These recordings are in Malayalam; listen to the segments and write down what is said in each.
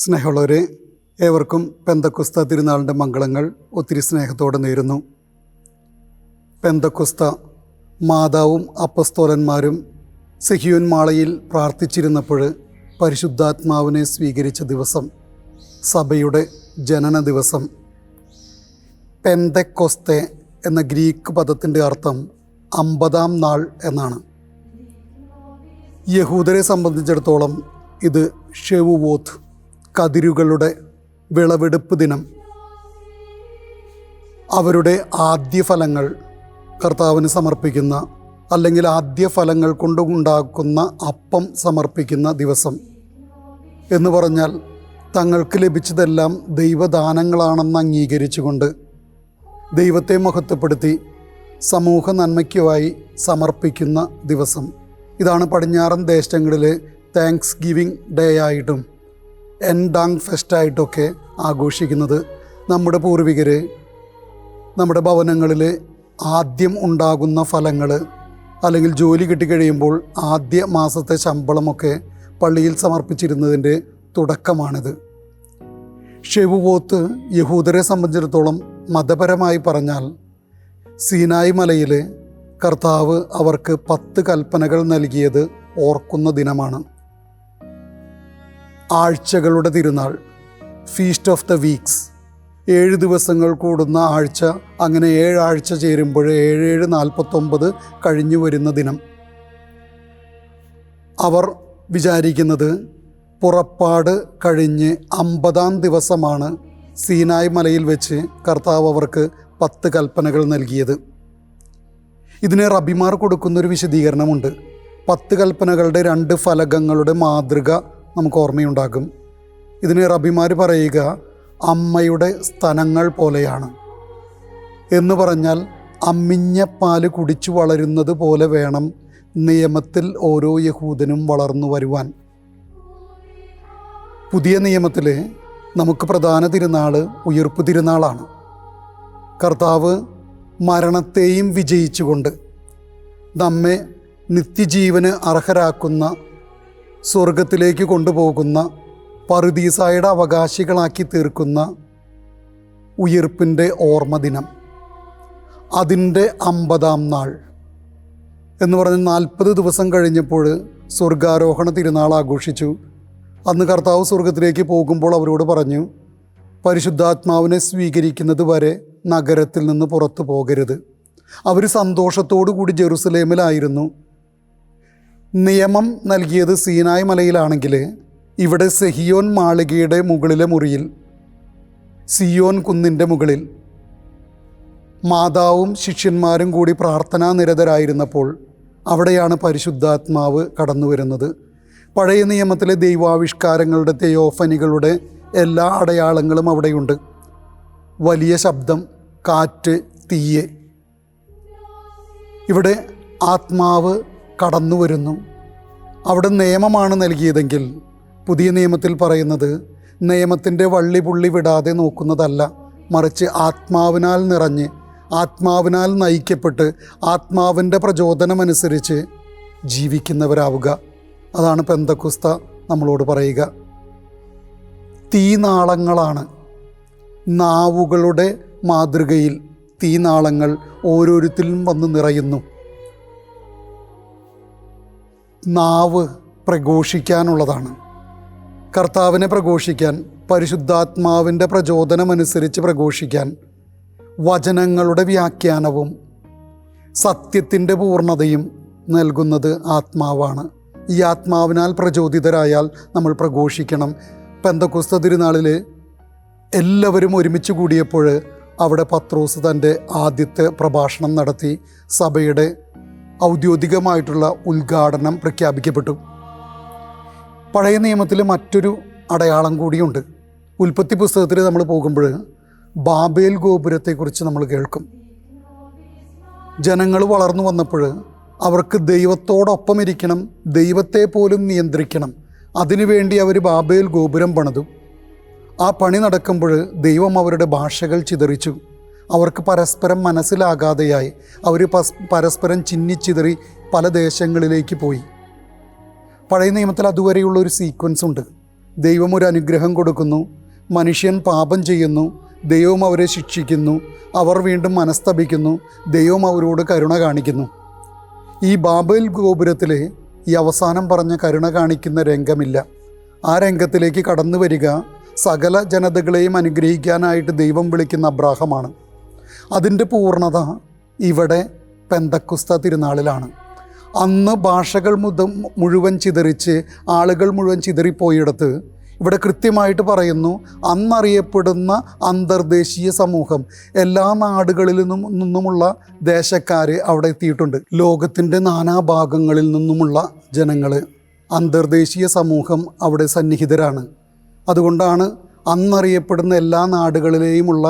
സ്നേഹമുള്ളവരെ, ഏവർക്കും പെന്തക്കുസ്ത തിരുനാളിൻ്റെ മംഗളങ്ങൾ ഒത്തിരി സ്നേഹത്തോടെ നേരുന്നു. പെന്തക്കുസ്ത മാതാവും അപ്പസ്തോലന്മാരും സിഹിയോൻ മാളയിൽ പ്രാർത്ഥിച്ചിരുന്നപ്പോൾ പരിശുദ്ധാത്മാവിനെ സ്വീകരിച്ച ദിവസം, സഭയുടെ ജനന ദിവസം. പെന്തക്കൊസ്തെ എന്ന ഗ്രീക്ക് പദത്തിൻ്റെ അർത്ഥം 50-ാം നാൾ എന്നാണ്. യഹൂദരെ സംബന്ധിച്ചിടത്തോളം ഇത് ഷെവുവോത്ത്, കതിരുകളുടെ വിളവെടുപ്പ് ദിനം. അവരുടെ ആദ്യ ഫലങ്ങൾ കർത്താവിന് സമർപ്പിക്കുന്ന, അല്ലെങ്കിൽ ആദ്യ ഫലങ്ങൾ കൊണ്ടുണ്ടാക്കുന്ന അപ്പം സമർപ്പിക്കുന്ന ദിവസം എന്ന് പറഞ്ഞാൽ തങ്ങൾക്ക് ലഭിച്ചതെല്ലാം ദൈവദാനങ്ങളാണെന്ന് അംഗീകരിച്ചുകൊണ്ട് ദൈവത്തെ മഹത്വപ്പെടുത്തി സമൂഹ നന്മയ്ക്കുമായി സമർപ്പിക്കുന്ന ദിവസം. ഇതാണ് പടിഞ്ഞാറൻ ദേശങ്ങളിലെ താങ്ക്സ് ഗിവിംഗ് ഡേ ആയിട്ടും എൻഡാങ് ഫെസ്റ്റായിട്ടൊക്കെ ആഘോഷിക്കുന്നത്. നമ്മുടെ പൂർവികർ നമ്മുടെ ഭവനങ്ങളിൽ ആദ്യം ഉണ്ടാകുന്ന ഫലങ്ങൾ, അല്ലെങ്കിൽ ജോലി കിട്ടിക്കഴിയുമ്പോൾ ആദ്യ മാസത്തെ ശമ്പളമൊക്കെ പള്ളിയിൽ സമർപ്പിച്ചിരുന്നതിൻ്റെ തുടക്കമാണിത്. ഷെവുവോത്ത് യഹൂദരെ സംബന്ധിച്ചിടത്തോളം മതപരമായി പറഞ്ഞാൽ സീനായി മലയിൽ കർത്താവ് അവർക്ക് 10 കൽപ്പനകൾ നൽകിയത് ഓർക്കുന്ന ദിനമാണ്. ആഴ്ചകളുടെ തിരുനാൾ, ഫീസ്റ്റ് ഓഫ് ദ വീക്സ്, 7 ദിവസങ്ങൾ കൂടുന്ന ആഴ്ച. അങ്ങനെ 7 ആഴ്ച ചേരുമ്പോൾ 7-7-49 കഴിഞ്ഞു വരുന്ന ദിനം. അവർ വിചാരിക്കുന്നത് പുറപ്പാട് കഴിഞ്ഞ് 50-ാം ദിവസമാണ് സീനായ് മലയിൽ വെച്ച് കർത്താവ് അവർക്ക് 10 കൽപ്പനകൾ നൽകിയത്. ഇതിന് റബിമാർ കൊടുക്കുന്നൊരു വിശദീകരണമുണ്ട്. 10 കൽപ്പനകളുടെ 2 ഫലകങ്ങളുടെ മാതൃക നമുക്ക് ഓർമ്മയുണ്ടാകും. ഇതിന് റബിമാർ പറയുക അമ്മയുടെ സ്തനങ്ങൾ പോലെയാണ് എന്ന് പറഞ്ഞാൽ, അമ്മിഞ്ഞ പാല് കുടിച്ചു വളരുന്നത് പോലെ വേണം നിയമത്തിൽ ഓരോ യഹൂദനും വളർന്നു വരുവാൻ. പുതിയ നിയമത്തിൽ നമുക്ക് പ്രധാന തിരുനാൾ ഉയിർപ്പ് തിരുനാളാണ്. കർത്താവ് മരണത്തെയും വിജയിച്ചുകൊണ്ട് നമ്മെ നിത്യജീവന് അർഹരാക്കുന്ന, സ്വർഗത്തിലേക്ക് കൊണ്ടുപോകുന്ന, പറുദീസായുടെ അവകാശികളാക്കി തീർക്കുന്ന ഉയിർപ്പിൻ്റെ ഓർമ്മ ദിനം. അതിൻ്റെ 50-ാം നാൾ എന്ന് പറഞ്ഞ് 40 ദിവസം കഴിഞ്ഞപ്പോൾ സ്വർഗാരോഹണ തിരുനാൾ ആഘോഷിച്ചു. അന്ന് കർത്താവ് സ്വർഗത്തിലേക്ക് പോകുമ്പോൾ അവരോട് പറഞ്ഞു, പരിശുദ്ധാത്മാവിനെ സ്വീകരിക്കുന്നത് വരെ നഗരത്തിൽ നിന്ന് പുറത്തു പോകരുത്. അവർ സന്തോഷത്തോടു കൂടി ജെറുസലേമിലായിരുന്നു. നിയമം നൽകിയത് സീനായ് മലയിലാണെങ്കിൽ ഇവിടെ സെഹിയോൻ മാളികയുടെ മുകളിലെ മുറിയിൽ, സിയോൻ കുന്നിൻ്റെ മുകളിൽ മാതാവും ശിഷ്യന്മാരും കൂടി പ്രാർത്ഥനാ നിരതരായിരുന്നപ്പോൾ അവിടെയാണ് പരിശുദ്ധാത്മാവ് കടന്നു വരുന്നത്. പഴയ നിയമത്തിലെ ദൈവാവിഷ്കാരങ്ങളുടെ, തെയോഫനികളുടെ എല്ലാ അടയാളങ്ങളും അവിടെയുണ്ട്. വലിയ ശബ്ദം, കാറ്റ്, തീയ്. ഇവിടെ ആത്മാവ് കടന്നു വരുന്നു. അവിടെ നിയമമാണ് നൽകിയതെങ്കിൽ പുതിയ നിയമത്തിൽ പറയുന്നത് നിയമത്തിൻ്റെ വള്ളി പുള്ളി വിടാതെ നോക്കുന്നതല്ല, മറിച്ച് ആത്മാവിനാൽ നിറഞ്ഞ്, ആത്മാവിനാൽ നയിക്കപ്പെട്ട്, ആത്മാവിൻ്റെ പ്രചോദനമനുസരിച്ച് ജീവിക്കുന്നവരാവുക. അതാണ് പെന്തക്കുസ്ത നമ്മളോട് പറയുക. തീനാളങ്ങളാണ്. നാവുകളുടെ മാതൃകയിൽ തീനാളങ്ങൾ ഓരോരുത്തരിലും വന്ന് നിറയുന്നു. നാവ് പ്രഘോഷിക്കാനുള്ളതാണ്. കർത്താവിനെ പ്രഘോഷിക്കാൻ, പരിശുദ്ധാത്മാവിൻ്റെ പ്രചോദനമനുസരിച്ച് പ്രഘോഷിക്കാൻ, വചനങ്ങളുടെ വ്യാഖ്യാനവും സത്യത്തിൻ്റെ പൂർണ്ണതയും നൽകുന്നത് ആത്മാവാണ്. ഈ ആത്മാവിനാൽ പ്രചോദിതരായാൽ നമ്മൾ പ്രഘോഷിക്കണം. പെന്തക്കുസ്ത തിരുനാളിൽ എല്ലാവരും ഒരുമിച്ച് കൂടിയപ്പോൾ അവിടെ പത്രോസ് തൻ്റെ ആദ്യത്തെ പ്രഭാഷണം നടത്തി. സഭയുടെ ഔദ്യോഗികമായിട്ടുള്ള ഉദ്ഘാടനം പ്രഖ്യാപിക്കപ്പെട്ടു. പഴയ നിയമത്തിൽ മറ്റൊരു അടയാളം കൂടിയുണ്ട്. ഉൽപ്പത്തി പുസ്തകത്തിൽ നമ്മൾ പോകുമ്പോൾ ബാബേൽ ഗോപുരത്തെക്കുറിച്ച് നമ്മൾ കേൾക്കും. ജനങ്ങൾ വളർന്നു വന്നപ്പോൾ അവർക്ക് ദൈവത്തോടൊപ്പം ഇരിക്കണം, ദൈവത്തെ പോലും നിയന്ത്രിക്കണം. അതിനുവേണ്ടി അവർ ബാബേൽ ഗോപുരം പണിതു. ആ പണി നടക്കുമ്പോൾ ദൈവം അവരുടെ ഭാഷകൾ ചിതറിച്ചു. അവർക്ക് പരസ്പരം മനസ്സിലാകാതെയായി. അവർ പരസ്പരം ചിന്നിച്ചിതറി പല ദേശങ്ങളിലേക്ക് പോയി. പഴയ നിയമത്തിൽ അതുവരെയുള്ള ഒരു സീക്വൻസ് ഉണ്ട്. ദൈവം ഒരു അനുഗ്രഹം കൊടുക്കുന്നു, മനുഷ്യൻ പാപം ചെയ്യുന്നു, ദൈവം അവരെ ശിക്ഷിക്കുന്നു, അവർ വീണ്ടും മനസ്തപിക്കുന്നു, ദൈവം അവരോട് കരുണ കാണിക്കുന്നു. ഈ ബാബേൽ ഗോപുരത്തിൽ ഈ അവസാനം പറഞ്ഞ കരുണ കാണിക്കുന്ന രംഗമില്ല. ആ രംഗത്തിലേക്ക് കടന്നു വരിക സകല ജനതകളെയും അനുഗ്രഹിക്കാനായിട്ട് ദൈവം വിളിക്കുന്ന അബ്രാഹമാണ്. അതിൻ്റെ പൂർണ്ണത ഇവിടെ പെന്തക്കുസ്ത തിരുനാളിലാണ്. അന്ന് ഭാഷകൾ മുഴുവൻ ചിതറിച്ച് ആളുകൾ മുഴുവൻ ചിതറിപ്പോയിടത്ത് ഇവിടെ കൃത്യമായിട്ട് പറയുന്നു, അന്നറിയപ്പെടുന്ന അന്തർദേശീയ സമൂഹം, എല്ലാ നാടുകളിൽ നിന്നുമുള്ള ദേശക്കാർ അവിടെ എത്തിയിട്ടുണ്ട്. ലോകത്തിൻ്റെ നാനാഭാഗങ്ങളിൽ നിന്നുമുള്ള ജനങ്ങൾ, അന്തർദേശീയ സമൂഹം അവിടെ സന്നിഹിതരാണ്. അതുകൊണ്ടാണ് അന്നറിയപ്പെടുന്ന എല്ലാ നാടുകളിലെയുമുള്ള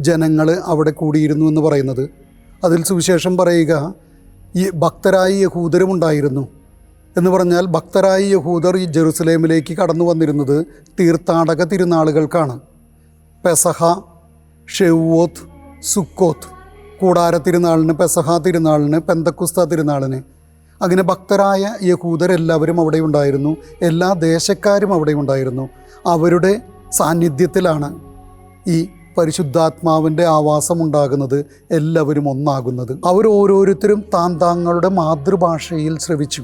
ജനങ്ങൾ അവിടെ കൂടിയിരുന്നു എന്ന് പറയുന്നത്. അതിൽ സുവിശേഷം പറയുക, ഈ ഭക്തരായ യഹൂദരും ഉണ്ടായിരുന്നു എന്ന് പറഞ്ഞാൽ, ഭക്തരായ യഹൂദർ ഈ ജെറുസലേമിലേക്ക് കടന്നു വന്നിരുന്നത് തീർത്ഥാടക തിരുനാളുകൾക്കാണ്. പെസഹ, ഷെവ്വോത്ത്, സുക്കോത്ത്, കൂടാര തിരുനാളിന്, പെസഹ തിരുനാളിന്, പെന്തക്കുസ്ത തിരുനാളിന്. അങ്ങനെ ഭക്തരായ യഹൂദരെല്ലാവരും അവിടെ ഉണ്ടായിരുന്നു. എല്ലാ ദേശക്കാരും അവിടെ ഉണ്ടായിരുന്നു. അവരുടെ സാന്നിധ്യത്തിലാണ് ഈ പരിശുദ്ധാത്മാവിൻ്റെ ആവാസം ഉണ്ടാകുന്നത്, എല്ലാവരും ഒന്നാകുന്നത്. ഓരോരുത്തരും താങ്കളുടെ മാതൃഭാഷയിൽ ശ്രവിച്ചു.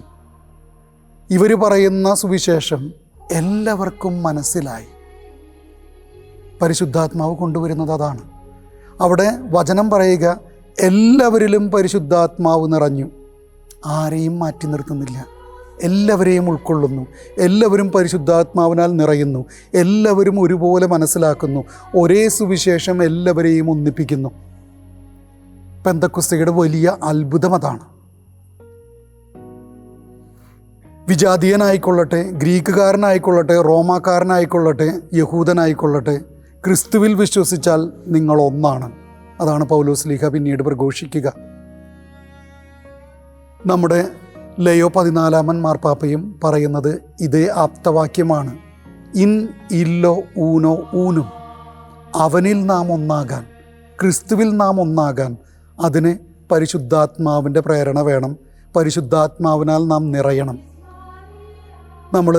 ഇവർ പറയുന്ന സുവിശേഷം എല്ലാവർക്കും മനസ്സിലായി. പരിശുദ്ധാത്മാവ് കൊണ്ടുവരുന്നത് അതാണ്. അവിടെ വചനം പറയുക, എല്ലാവരിലും പരിശുദ്ധാത്മാവ് നിറഞ്ഞു. ആരെയും മാറ്റി നിർത്തുന്നില്ല, എല്ലാവരെയും ഉൾക്കൊള്ളുന്നു. എല്ലാവരും പരിശുദ്ധാത്മാവിനാൽ നിറയുന്നു. എല്ലാവരും ഒരുപോലെ മനസ്സിലാക്കുന്നു. ഒരേ സുവിശേഷം എല്ലാവരെയും ഒന്നിപ്പിക്കുന്നു. പെന്തക്കുസ്തയുടെ വലിയ അത്ഭുതം അതാണ്. വിജാതീയനായിക്കൊള്ളട്ടെ, ഗ്രീക്കുകാരനായിക്കൊള്ളട്ടെ, റോമാക്കാരനായിക്കൊള്ളട്ടെ, യഹൂദനായിക്കൊള്ളട്ടെ, ക്രിസ്തുവിൽ വിശ്വസിച്ചാൽ നിങ്ങൾ ഒന്നാണ്. അതാണ് പൗലോസ്ലീഹ പിന്നീട് പ്രഘോഷിക്കുക. നമ്മുടെ ലയോ 14 മാർപ്പാപ്പയും പറയുന്നത് ഇതേ ആപ്തവാക്യമാണ്. ഇൻ ഇല്ലോ ഊനോ ഊനും, അവനിൽ നാം ഒന്നാകാൻ, ക്രിസ്തുവിൽ നാം ഒന്നാകാൻ അതിന് പരിശുദ്ധാത്മാവിൻ്റെ പ്രേരണ വേണം. പരിശുദ്ധാത്മാവിനാൽ നാം നിറയണം. നമ്മൾ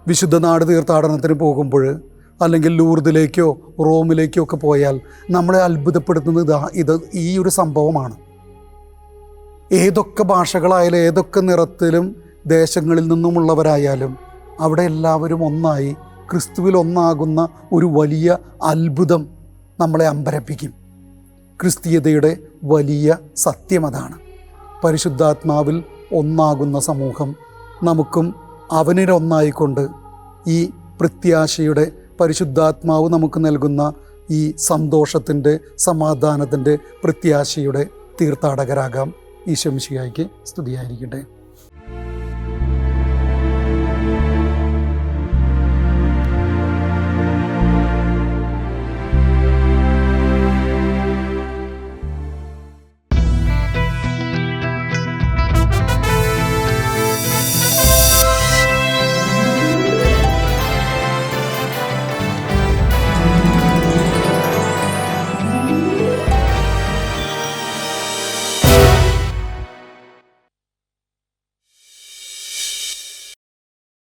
വിശുദ്ധ നാട് തീർത്ഥാടനത്തിന് പോകുമ്പോൾ, അല്ലെങ്കിൽ ലൂർദിലേക്കോ റോമിലേക്കോ ഒക്കെ പോയാൽ നമ്മളെ അത്ഭുതപ്പെടുത്തുന്നത് ഈ ഒരു സംഭവമാണ്. ഏതൊക്കെ ഭാഷകളായാലും, ഏതൊക്കെ നിറത്തിലും ദേശങ്ങളിൽ നിന്നുമുള്ളവരായാലും, അവിടെ എല്ലാവരും ഒന്നായി ക്രിസ്തുവിൽ ഒന്നാകുന്ന ഒരു വലിയ അത്ഭുതം നമ്മളെ അമ്പരപ്പിക്കും. ക്രിസ്തീയതയുടെ വലിയ സത്യം അതാണ്. പരിശുദ്ധാത്മാവിൽ ഒന്നാകുന്ന സമൂഹം. നമുക്കും അവനിലൊന്നായിക്കൊണ്ട് ഈ പ്രത്യാശയുടെ, പരിശുദ്ധാത്മാവ് നമുക്ക് നൽകുന്ന ഈ സന്തോഷത്തിൻ്റെ, സമാധാനത്തിൻ്റെ, പ്രത്യാശയുടെ തീർത്ഥാടകരാകാം. ഈശോ മിശിഹായ്ക്ക് സ്തുതിയായിരിക്കട്ടെ.